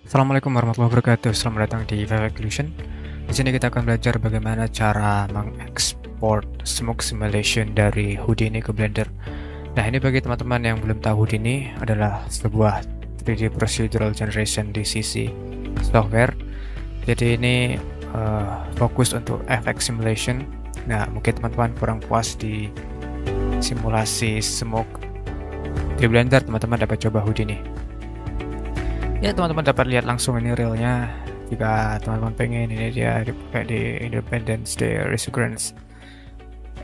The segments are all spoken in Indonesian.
Assalamualaikum warahmatullahi wabarakatuh. Selamat datang di Vive Illusion. Di sini kita akan belajar bagaimana cara mengekspor smoke simulation dari Houdini ke Blender. Nah, ini bagi teman-teman yang belum tahu, Houdini adalah sebuah 3D procedural generation di sisi software. Jadi ini fokus untuk FX simulation. Nah, mungkin teman-teman kurang puas di simulasi smoke di Blender, teman-teman dapat coba Houdini. Ya, teman-teman dapat lihat langsung ini realnya. Jika teman-teman pengen, ini dia dipakai di Independence Day Resurgence.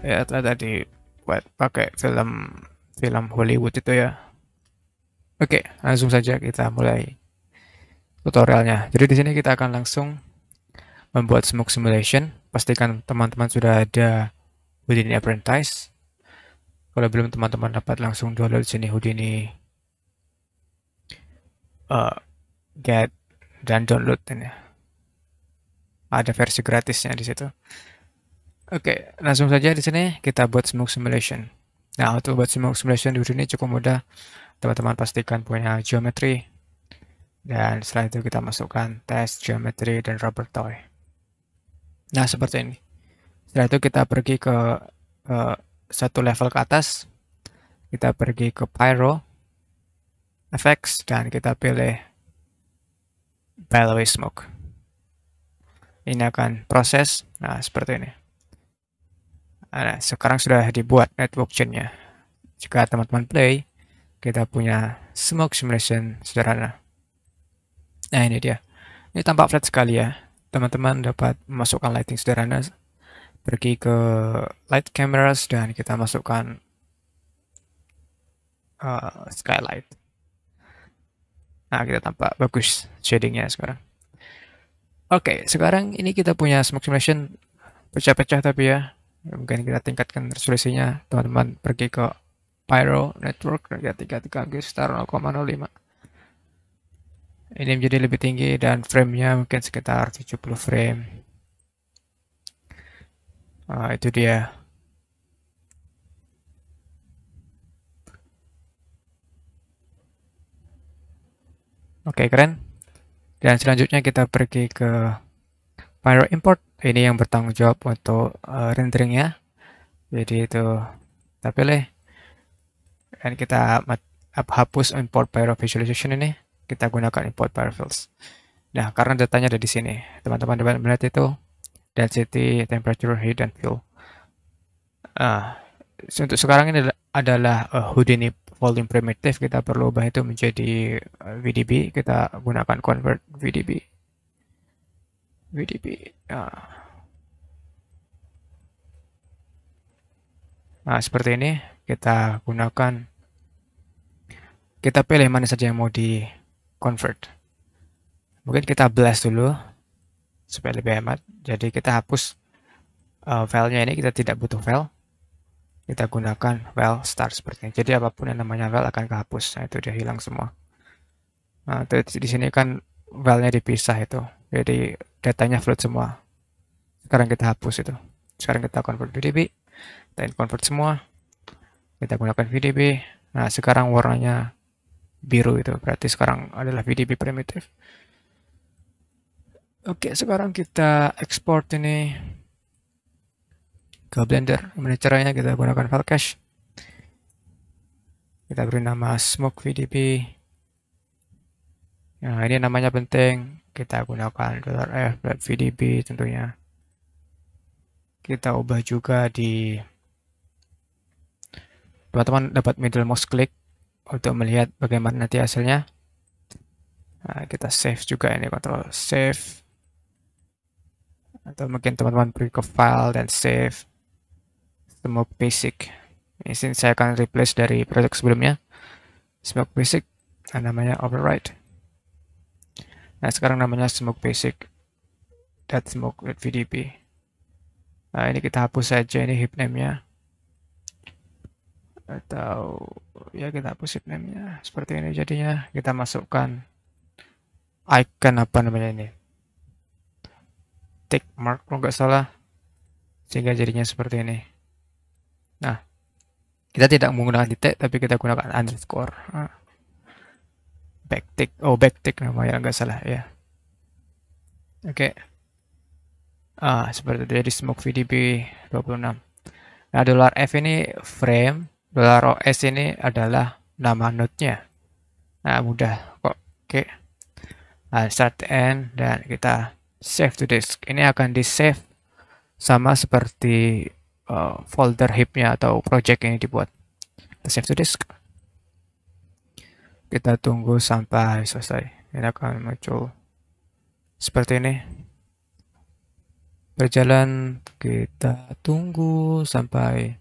Ya, tadi buat pakai film Hollywood itu ya. Oke, langsung saja kita mulai tutorialnya. Jadi di sini kita akan langsung membuat smoke simulation. Pastikan teman-teman sudah ada Houdini Apprentice. Kalau belum, teman-teman dapat langsung download sini Houdini get dan download ini. Ada versi gratisnya di situ. Oke, langsung saja di sini kita buat smoke simulation. Nah, untuk buat smoke simulation di sini cukup mudah. Teman-teman pastikan punya geometry. Dan setelah itu kita masukkan test geometry dan rubber toy. Nah, seperti ini. Setelah itu kita pergi ke satu level ke atas. Kita pergi ke Pyro Effects dan kita pilih Belloway Smoke. Ini akan proses. Nah, seperti ini. Nah, sekarang sudah dibuat network chain-nya. Jika teman-teman play, kita punya smoke simulation sederhana. Nah, ini dia. Ini tampak flat sekali ya. Teman-teman dapat memasukkan lighting sederhana. Pergi ke light cameras dan kita masukkan skylight. Nah, kita tampak bagus shadingnya sekarang. Oke, sekarang ini kita punya smoke simulation pecah-pecah tapi ya. Mungkin kita tingkatkan resolusinya. Teman-teman pergi ke Pyro Network, ya 33 star 0,05. Ini menjadi lebih tinggi dan frame-nya mungkin sekitar 70 frame. Itu dia. Oke, keren. Dan selanjutnya kita pergi ke Pyro Import. Ini yang bertanggung jawab untuk renderingnya. Jadi itu kita pilih. Dan kita hapus import Pyro Visualization ini. Kita gunakan import Pyro Fields. Nah, karena datanya ada di sini. Teman-teman dapat melihat itu. Density, temperature, heat, dan fill. Untuk sekarang ini adalah Houdini volume primitive. Kita perlu ubah itu menjadi VDB. Kita gunakan convert VDB. Nah, seperti ini. Kita gunakan. Kita pilih mana saja yang mau di convert. Mungkin kita blast dulu supaya lebih hemat. Jadi kita hapus filenya ini. Kita tidak butuh file. Kita gunakan file start seperti ini. Jadi apapun yang namanya file akan kehapus. Nah, itu dia hilang semua. Nah, di sini kan filenya dipisah itu. Jadi datanya float semua. Sekarang kita hapus itu. Sekarang kita convert VDB. Kita convert semua. Kita gunakan VDB. Nah, sekarang warnanya biru itu. Berarti sekarang adalah VDB primitive. Oke, sekarang kita export ini ke Blender. Gimana caranya? Kita gunakan file cache. Kita beri nama smoke VDB. Nah, ini namanya penting. Kita gunakan $f.vdb tentunya. Kita ubah juga di teman-teman dapat middle mouse click untuk melihat bagaimana nanti hasilnya. Nah, kita save juga ini, control save. Atau mungkin teman-teman pergi ke file dan save smoke basic. Ini saya akan replace dari project sebelumnya. Smoke basic, nah, namanya override. Nah, sekarang namanya smoke basic .smoke.vdb. Nah, ini kita hapus saja ini heap name-nya. Atau ya kita hapus heap name-nya. Seperti ini jadinya. Kita masukkan icon apa namanya ini. Tick mark kalau nggak salah. Sehingga jadinya seperti ini. Nah, kita tidak menggunakan titik tapi kita gunakan underscore. Nah, backtick namanya nggak salah ya. Oke. Seperti itu jadi smoke VDB 26. Nah, $F ini frame, $OS ini adalah nama node-nya. Nah, mudah kok. Oke. Nah, start end dan kita save to disk. Ini akan di save sama seperti folder heap-nya atau project yang dibuat. Kita save to disk. Kita tunggu sampai selesai. Ini akan muncul seperti ini. Berjalan, kita tunggu sampai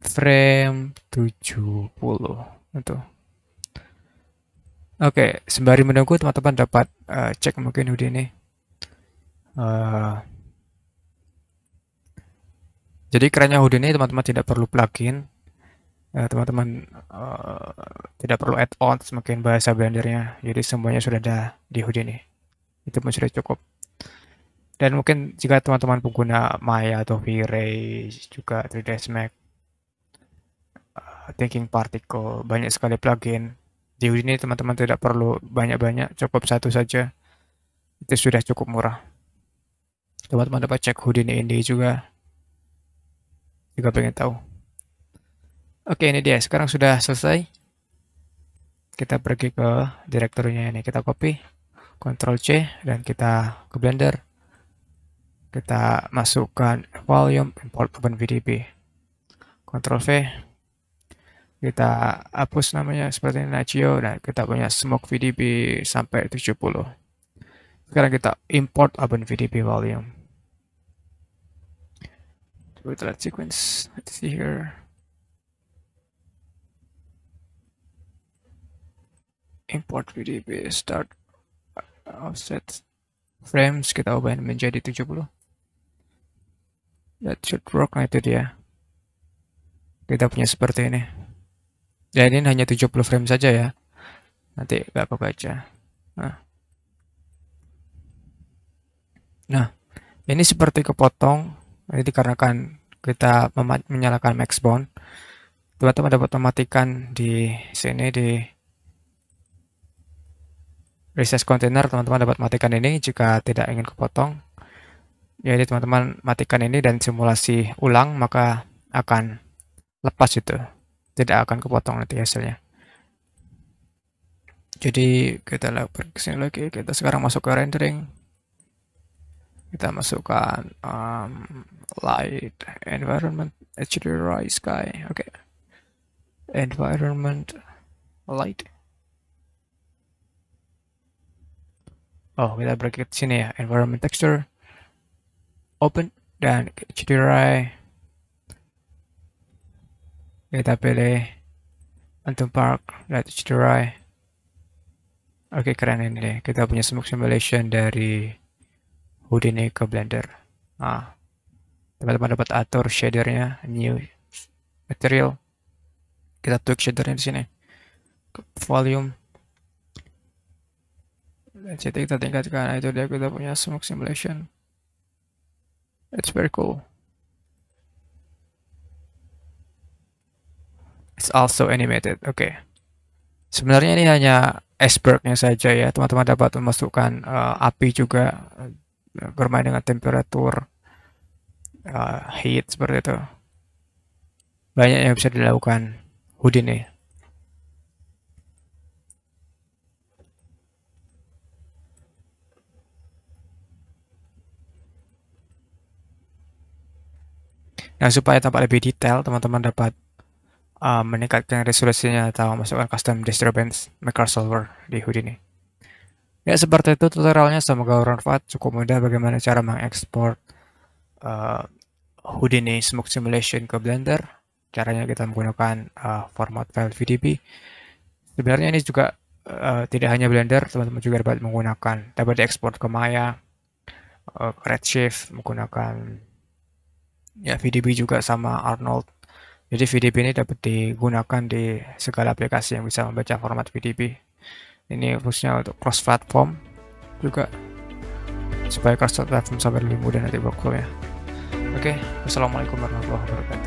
frame 70 itu. Oke, sembari menunggu teman-teman dapat cek mungkin Houdini. Jadi kerennya Houdini teman-teman tidak perlu plugin, teman-teman tidak perlu add-on semakin bahasa Blendernya. Jadi semuanya sudah ada di Houdini. Itu pun sudah cukup. Dan mungkin jika teman-teman pengguna Maya atau V-Ray, juga 3ds Max, Thinking Particle, banyak sekali plugin. Di Houdini teman-teman tidak perlu banyak-banyak, cukup satu saja. Itu sudah cukup murah. Teman-teman dapat cek Houdini ini juga pengen tahu. Oke, ini dia. Sekarang sudah selesai. Kita pergi ke direktorinya ini. Kita copy, Ctrl C, dan kita ke Blender. Kita masukkan volume, import OpenVDB. Ctrl V. Kita hapus namanya seperti ini, Nachio, dan kita punya smoke VDB sampai 70. Sekarang kita import OpenVDB volume. Let's sequence. Let's see here. Import VDB, start offset frames, kita ubahin menjadi 70. That should work. Nah, itu dia. Kita punya seperti ini. Dan ini hanya 70 frame saja ya. Nanti nggak kebaca. Nah, ini seperti kepotong. Ini dikarenakan kita menyalakan max bound. Teman-teman dapat mematikan di sini di resize container. Teman-teman dapat matikan ini jika tidak ingin kepotong. Jadi teman-teman matikan ini dan simulasi ulang, maka akan lepas itu. Tidak akan kepotong nanti hasilnya. Jadi kita pergi ke sini lagi. Kita sekarang masuk ke rendering. Kita masukkan light, environment, HDRI, sky. Oke. Environment, light. Oh, kita pergi ke sini ya. Environment texture. Open dan HDRI. Kita pilih Phantom Park, light HDRI. Oke, keren ini deh. Kita punya smoke simulation dari Houdini ke Blender. Teman-teman dapat atur shadernya, new material. Kita tweak shadernya di sini. Volume. Dan kita tingkatkan. Nah, itu dia kita punya smoke simulation. It's very cool. It's also animated. Oke. Sebenarnya ini hanya iceberg-nya saja ya. Teman-teman dapat memasukkan api juga, bermain dengan temperatur, heat seperti itu. Banyak yang bisa dilakukan Houdini. Nah, supaya tampak lebih detail, teman-teman dapat meningkatkan resolusinya atau masukkan custom disturbance maker solver di Houdini. Ya, seperti itu tutorialnya. Semoga bermanfaat. Cukup mudah bagaimana cara mengekspor Houdini Smoke Simulation ke Blender. Caranya kita menggunakan format file VDB. Sebenarnya ini juga tidak hanya Blender, teman-teman juga dapat diekspor ke Maya, Redshift, menggunakan ya VDB juga sama Arnold. Jadi VDB ini dapat digunakan di segala aplikasi yang bisa membaca format VDB. Ini khususnya untuk cross platform juga, supaya cross platform sampai lebih mudah nanti workflow-nya. Oke, wassalamualaikum warahmatullahi wabarakatuh.